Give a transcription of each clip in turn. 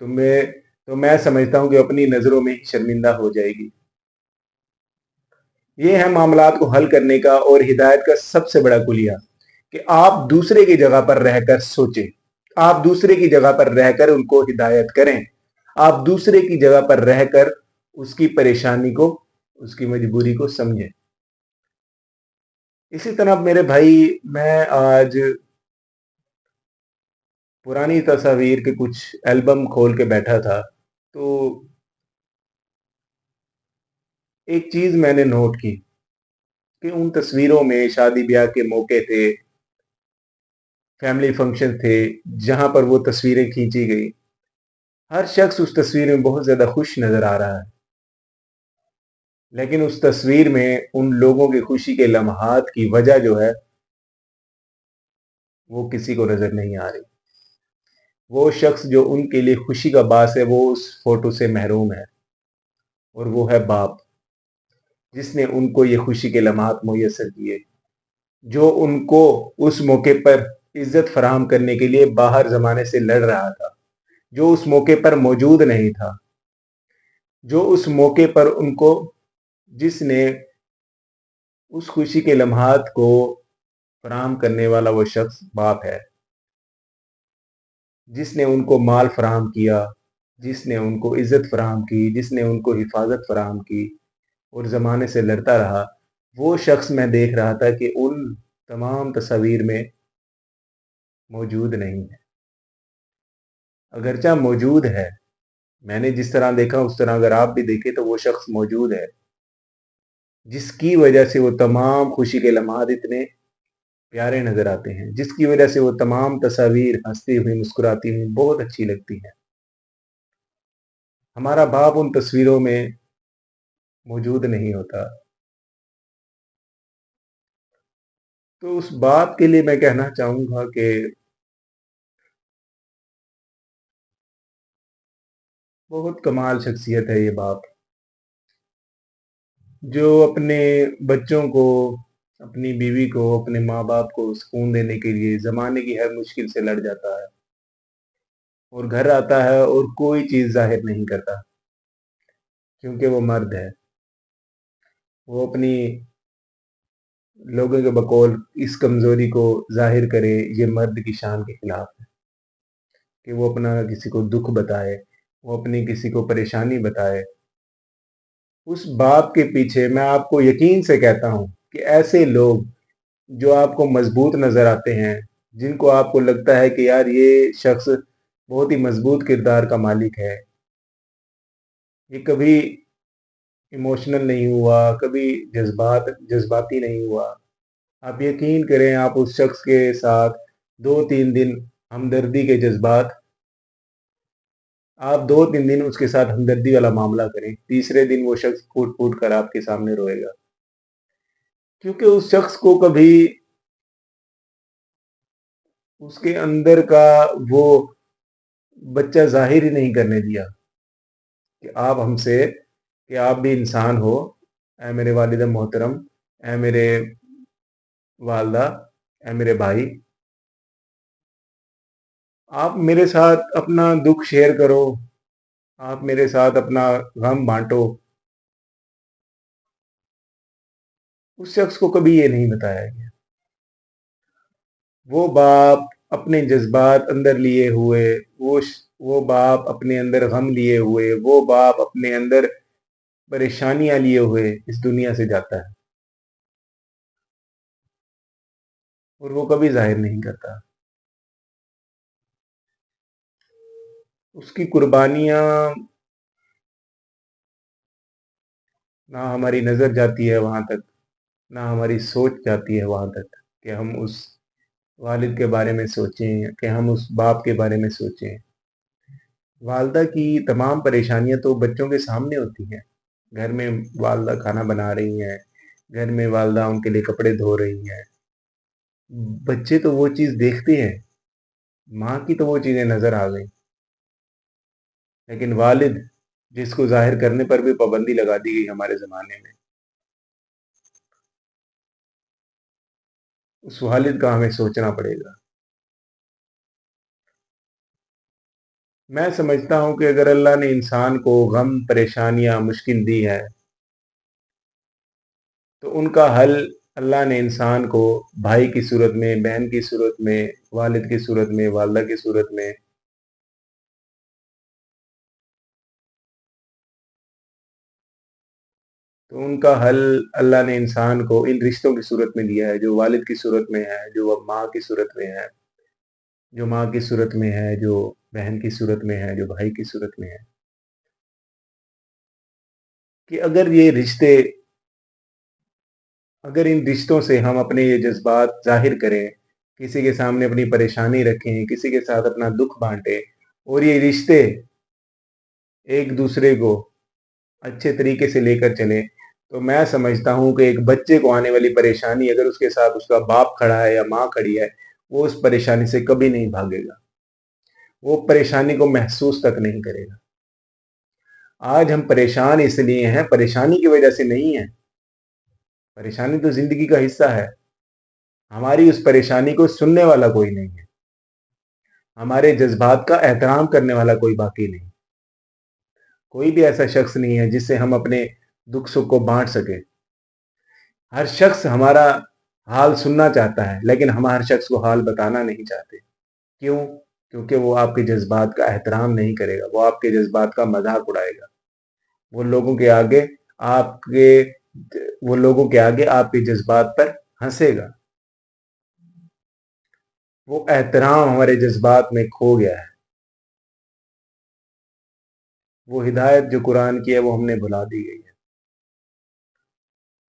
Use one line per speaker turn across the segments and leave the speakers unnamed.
تو میں سمجھتا ہوں کہ اپنی نظروں میں ہی شرمندہ ہو جائے گی۔ یہ ہے معاملات کو حل کرنے کا اور ہدایت کا سب سے بڑا کلیہ، کہ آپ دوسرے کی جگہ پر رہ کر سوچیں، آپ دوسرے کی جگہ پر رہ کر ان کو ہدایت کریں، آپ دوسرے کی جگہ پر رہ کر اس کی پریشانی کو، اس کی مجبوری کو سمجھیں۔ اسی طرح میرے بھائی، میں آج پرانی تصاویر کے کچھ البم کھول کے بیٹھا تھا، تو ایک چیز میں نے نوٹ کی کہ ان تصویروں میں شادی بیاہ کے موقع تھے، فیملی فنکشن تھے، جہاں پر وہ تصویریں کھینچی گئی، ہر شخص اس تصویر میں بہت زیادہ خوش نظر آ رہا ہے، لیکن اس تصویر میں ان لوگوں کی خوشی کے لمحات کی وجہ جو ہے وہ کسی کو نظر نہیں آ رہی۔ وہ شخص جو ان کے لیے خوشی کا باعث ہے وہ اس فوٹو سے محروم ہے، اور وہ ہے باپ، جس نے ان کو یہ خوشی کے لمحات میسر کیے، جو ان کو اس موقع پر عزت فراہم کرنے کے لیے باہر زمانے سے لڑ رہا تھا، جو اس موقع پر موجود نہیں تھا، جو اس موقع پر ان کو، جس نے اس خوشی کے لمحات کو فراہم کرنے والا وہ شخص باپ ہے، جس نے ان کو مال فراہم کیا، جس نے ان کو عزت فراہم کی، جس نے ان کو حفاظت فراہم کی اور زمانے سے لڑتا رہا، وہ شخص میں دیکھ رہا تھا کہ ان تمام تصاویر میں موجود نہیں ہے۔ اگرچہ موجود ہے، میں نے جس طرح دیکھا اس طرح اگر آپ بھی دیکھیں تو وہ شخص موجود ہے، جس کی وجہ سے وہ تمام خوشی کے لمحات اتنے پیارے نظر آتے ہیں، جس کی وجہ سے وہ تمام تصاویر ہنستی ہوئی مسکراتی ہوئی بہت اچھی لگتی ہیں۔ ہمارا باپ ان تصویروں میں موجود نہیں ہوتا، تو اس باپ کے لیے میں کہنا چاہوں گا کہ بہت کمال شخصیت ہے یہ باپ، جو اپنے بچوں کو، اپنی بیوی کو، اپنے ماں باپ کو سکون دینے کے لیے زمانے کی ہر مشکل سے لڑ جاتا ہے، اور گھر آتا ہے اور کوئی چیز ظاہر نہیں کرتا، کیونکہ وہ مرد ہے۔ وہ اپنی لوگوں کے بقول اس کمزوری کو ظاہر کرے، یہ مرد کی شان کے خلاف ہے کہ وہ اپنا کسی کو دکھ بتائے، وہ اپنی کسی کو پریشانی بتائے۔ اس باپ کے پیچھے میں آپ کو یقین سے کہتا ہوں کہ ایسے لوگ جو آپ کو مضبوط نظر آتے ہیں، جن کو آپ کو لگتا ہے کہ یار یہ شخص بہت ہی مضبوط کردار کا مالک ہے، یہ کبھی ایموشنل نہیں ہوا، کبھی جذباتی نہیں ہوا، آپ یقین کریں، آپ اس شخص کے ساتھ 2-3 دن ہمدردی کے جذبات، آپ 2-3 دن اس کے ساتھ ہمدردی والا معاملہ کریں، تیسرے دن وہ شخص پھوٹ پھوٹ کر آپ کے سامنے روئے گا، کیونکہ اس شخص کو کبھی اس کے اندر کا وہ بچہ ظاہر ہی نہیں کرنے دیا کہ آپ ہم سے، کہ آپ بھی انسان ہو، اے میرے والد محترم، اے میرے والدہ، اے میرے بھائی، آپ میرے ساتھ اپنا دکھ شیئر کرو، آپ میرے ساتھ اپنا غم بانٹو۔ اس شخص کو کبھی یہ نہیں بتایا گیا۔ وہ باپ اپنے جذبات اندر لیے ہوئے، وہ باپ اپنے اندر غم لیے ہوئے، وہ باپ اپنے اندر پریشانیاں لیے ہوئے اس دنیا سے جاتا ہے، اور وہ کبھی ظاہر نہیں کرتا۔ اس کی قربانیاں، نہ ہماری نظر جاتی ہے وہاں تک، نہ ہماری سوچ جاتی ہے وہاں تک کہ ہم اس والد کے بارے میں سوچیں، کہ ہم اس باپ کے بارے میں سوچیں۔ والدہ کی تمام پریشانیاں تو بچوں کے سامنے ہوتی ہیں، گھر میں والدہ کھانا بنا رہی ہیں، گھر میں والدہ ان کے لیے کپڑے دھو رہی ہیں، بچے تو وہ چیز دیکھتے ہیں، ماں کی تو وہ چیزیں نظر آ گئیں، لیکن والد جس کو ظاہر کرنے پر بھی پابندی لگا دی گئی ہمارے زمانے میں، اس والد کا ہمیں سوچنا پڑے گا۔ میں سمجھتا ہوں کہ اگر اللہ نے انسان کو غم، پریشانیاں، مشکل دی ہے تو ان کا حل اللہ نے انسان کو بھائی کی صورت میں، بہن کی صورت میں، والد کی صورت میں، والدہ کی صورت میں، تو ان کا حل اللہ نے انسان کو ان رشتوں کی صورت میں دیا ہے، جو والد کی صورت میں ہے، جو ماں کی صورت میں ہے، جو ماں کی صورت میں ہے، جو بہن کی صورت میں ہے، جو بھائی کی صورت میں ہے، کہ اگر ان رشتوں سے ہم اپنے یہ جذبات ظاہر کریں، کسی کے سامنے اپنی پریشانی رکھیں، کسی کے ساتھ اپنا دکھ بانٹیں، اور یہ رشتے ایک دوسرے کو اچھے طریقے سے لے کر چلیں، تو میں سمجھتا ہوں کہ ایک بچے کو آنے والی پریشانی اگر اس کے ساتھ اس کا باپ کھڑا ہے یا ماں کھڑی ہے، وہ اس پریشانی سے کبھی نہیں بھاگے گا، وہ پریشانی کو محسوس تک نہیں کرے گا۔ آج ہم پریشان اس لیے ہیں، پریشانی کی وجہ سے نہیں ہے، پریشانی تو زندگی کا حصہ ہے، ہماری اس پریشانی کو سننے والا کوئی نہیں ہے، ہمارے جذبات کا احترام کرنے والا کوئی باقی نہیں، کوئی بھی ایسا شخص نہیں ہے جس سے ہم اپنے دکھ سکھ کو بانٹ سکے۔ ہر شخص ہمارا حال سننا چاہتا ہے، لیکن ہم ہر شخص کو حال بتانا نہیں چاہتے۔ کیوں؟ کیونکہ وہ آپ کے جذبات کا احترام نہیں کرے گا، وہ آپ کے جذبات کا مذاق اڑائے گا، وہ لوگوں کے آگے آپ کے وہ لوگوں کے آگے آپ کے جذبات پر ہنسے گا۔ وہ احترام ہمارے جذبات میں کھو گیا ہے، وہ ہدایت جو قرآن کی ہے وہ ہم نے بھلا دی گئی ہے۔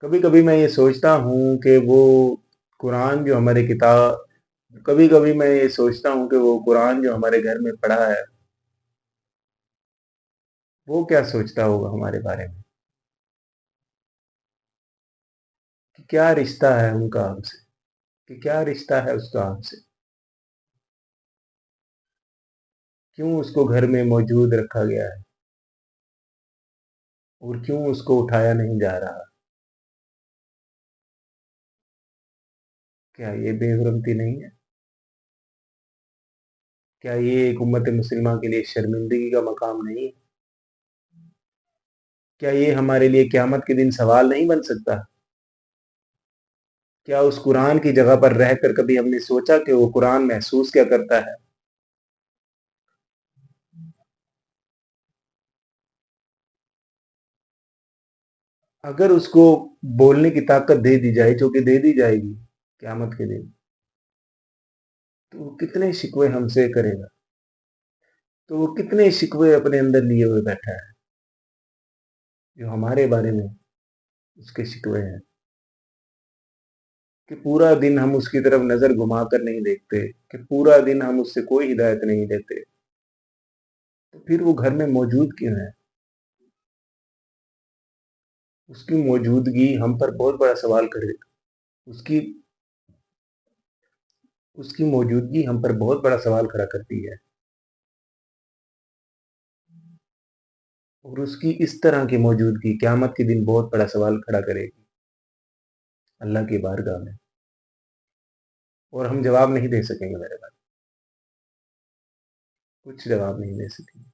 کبھی کبھی میں یہ سوچتا ہوں کہ وہ قرآن جو ہمارے کتاب کبھی کبھی میں یہ سوچتا ہوں کہ وہ قرآن جو ہمارے گھر میں پڑھا ہے وہ کیا سوچتا ہوگا ہمارے بارے میں، کہ کیا رشتہ ہے ان کا ہم سے، کہ کیا رشتہ ہے اس کا ہم سے، کیوں اس کو گھر میں موجود رکھا گیا ہے اور کیوں اس کو اٹھایا نہیں جا رہا۔ کیا یہ بے حرمتی نہیں ہے؟ کیا یہ ایک امت مسلمہ کے لیے شرمندگی کا مقام نہیں ہے؟ کیا یہ ہمارے لیے قیامت کے دن سوال نہیں بن سکتا؟ کیا اس قرآن کی جگہ پر رہ کر کبھی ہم نے سوچا کہ وہ قرآن محسوس کیا کرتا ہے؟ اگر اس کو بولنے کی طاقت دے دی جائے، جو کہ دے دی جائے گی قیامت کے دن، تو وہ کتنے شکوے ہم سے کرے گا، تو وہ کتنے شکوے اپنے اندر لیے ہوئے بیٹھا ہے، جو ہمارے بارے میں اس کے شکوے ہیں، کہ پورا دن ہم اس کی طرف نظر گھما کر نہیں دیکھتے، کہ پورا دن ہم اس سے کوئی ہدایت نہیں دیتے، تو پھر وہ گھر میں موجود کیوں ہے؟ اس کی موجودگی ہم پر بہت بڑا سوال کرے گا، اس کی اس کی موجودگی ہم پر بہت بڑا سوال کھڑا کرتی ہے، اور اس کی اس طرح کی موجودگی قیامت کے دن بہت بڑا سوال کھڑا کرے گی اللہ کی بارگاہ میں، اور ہم جواب نہیں دے سکیں گے میرے بھائی، کچھ جواب نہیں دے سکیں گے۔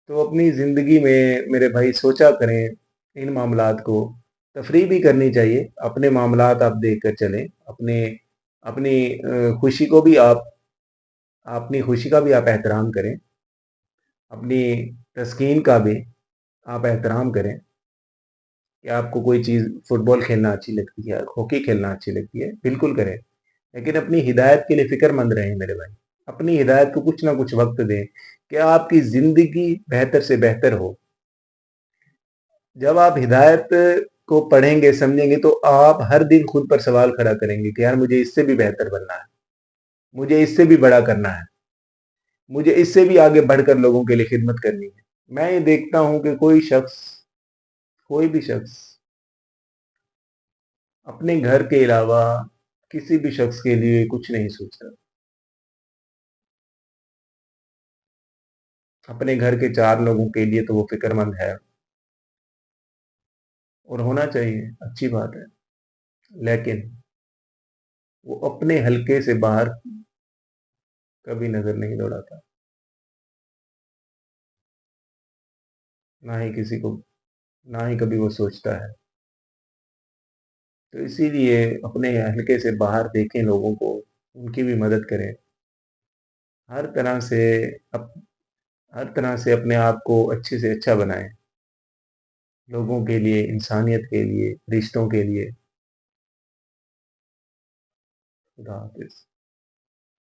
تو اپنی زندگی میں میرے بھائی سوچا کریں ان معاملات کو، تفریح بھی کرنی چاہیے، اپنے معاملات آپ دیکھ کر چلیں، اپنی خوشی کو بھی اپنی خوشی کا بھی آپ احترام کریں، اپنی تسکین کا بھی آپ احترام کریں، کہ آپ کو کوئی چیز فٹ بال کھیلنا اچھی لگتی ہے، ہاکی کھیلنا اچھی لگتی ہے، بالکل کریں، لیکن اپنی ہدایت کے لیے فکر مند رہیں میرے بھائی، اپنی ہدایت کو کچھ نہ کچھ وقت دیں کہ آپ کی زندگی بہتر سے بہتر ہو۔ جب آپ ہدایت کو پڑھیں گے، سمجھیں گے، تو آپ ہر دن خود پر سوال کھڑا کریں گے کہ یار مجھے اس سے بھی بہتر بننا ہے، مجھے اس سے بھی بڑا کرنا ہے، مجھے اس سے بھی آگے بڑھ کر لوگوں کے لیے خدمت کرنی ہے۔ میں یہ دیکھتا ہوں کہ کوئی بھی شخص اپنے گھر کے علاوہ کسی بھی شخص کے لیے کچھ نہیں سوچتا، اپنے گھر کے چار لوگوں کے لیے تو وہ فکر مند ہے، اور ہونا چاہیے، اچھی بات ہے، لیکن وہ اپنے حلقے سے باہر کبھی نظر نہیں دوڑاتا، نہ ہی کسی کو، نہ ہی کبھی وہ سوچتا ہے۔ تو اسی لیے اپنے حلقے سے باہر دیکھیں لوگوں کو، ان کی بھی مدد کریں، ہر طرح سے اپ ہر طرح سے اپنے آپ کو اچھے سے اچھا بنائیں، لوگوں کے لیے، انسانیت کے لیے، رشتوں کے لیے۔ خدا حافظ۔